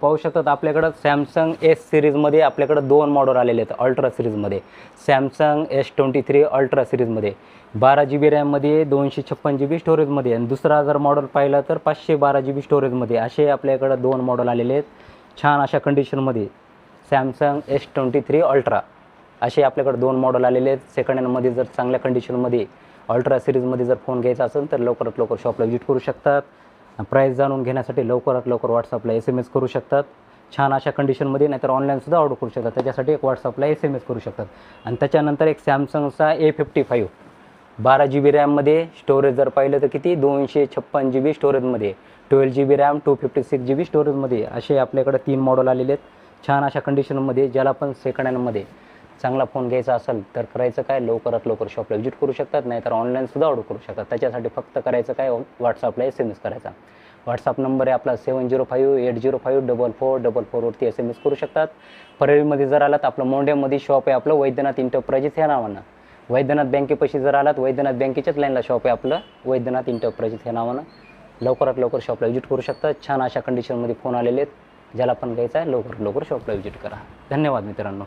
पाहू शकतात आपल्याकडं सॅमसंग एस सिरीजमध्ये आपल्याकडं 2 मॉडेल आलेले आहेत अल्ट्रा सिरीजमध्ये. सॅमसंग S23 अल्ट्रा सिरीजमध्ये 12 GB रॅममध्ये 256 GB स्टोरेजमध्ये आणि दुसरा जर मॉडेल पाहिला तर 512 GB स्टोरेजमध्ये असे आपल्याकडं 2 मॉडेल आलेले आहेत. छान अशा कंडिशनमध्ये सॅमसंग S23 अल्ट्रा असे आपल्याकडे 2 मॉडेल आलेले आहेत. सेकंड हँडमध्ये जर चांगल्या कंडिशनमध्ये अल्ट्रा सिरीजमध्ये जर फोन घ्यायचा असेल तर लवकरात लवकर शॉपला व्हिजिट करू शकतात. प्राईस जाणून घेण्यासाठी लवकरात लवकर व्हॉट्सअपला SMS करू शकतात. छान अशा कंडिशनमध्ये नाहीतर ऑनलाईनसुद्धा ऑर्डर करू शकतात. त्याच्यासाठी एक व्हॉट्सअपला SMS करू शकतात. आणि त्याच्यानंतर एक सॅमसंगचा A55 12 GB रॅममध्ये स्टोरेज जर पाहिलं तर किती 256 GB स्टोरेजमध्ये 12 GB रॅम 256 GB स्टोरेजमध्ये असे आपल्याकडे 3 मॉडेल आलेले आहेत. छान अशा कंडिशनमध्ये ज्याला पण सेकंड हँडमध्ये चांगला फोन घ्यायचा असेल तर करायचं काय लवकरात लवकर शॉपला व्हिजिट करू शकतात नाहीतर ऑनलाईनसुद्धा ऑर्डर करू शकतात. त्याच्यासाठी फक्त करायचं काय व्हॉट्सअपला SMS करायचा. व्हॉट्सअप नंबर आहे आपला 7058054444 वरती SMS करू शकतात. परळीमध्ये जर आलात आपलं मोंड्यामध्ये शॉप आहे आपलं वैद्यनाथ इंटरप्राइजेस ह्या नावानं. वैद्यनाथ बँकेपाशी जर आलात वैद्यनाथ बँकेच्याच लाईनला शॉप आहे आपलं वैद्यनाथ इंटरप्राइजेस ह्या नावानं. लवकरात लवकर शॉपला व्हिजिट करू शकतात. छान अशा कंडिशनमध्ये फोन आलेले आहेत. ज्याला पण घ्यायचा आहे लवकरात लवकर शॉपला व्हिजिट करा. धन्यवाद मित्रांनो.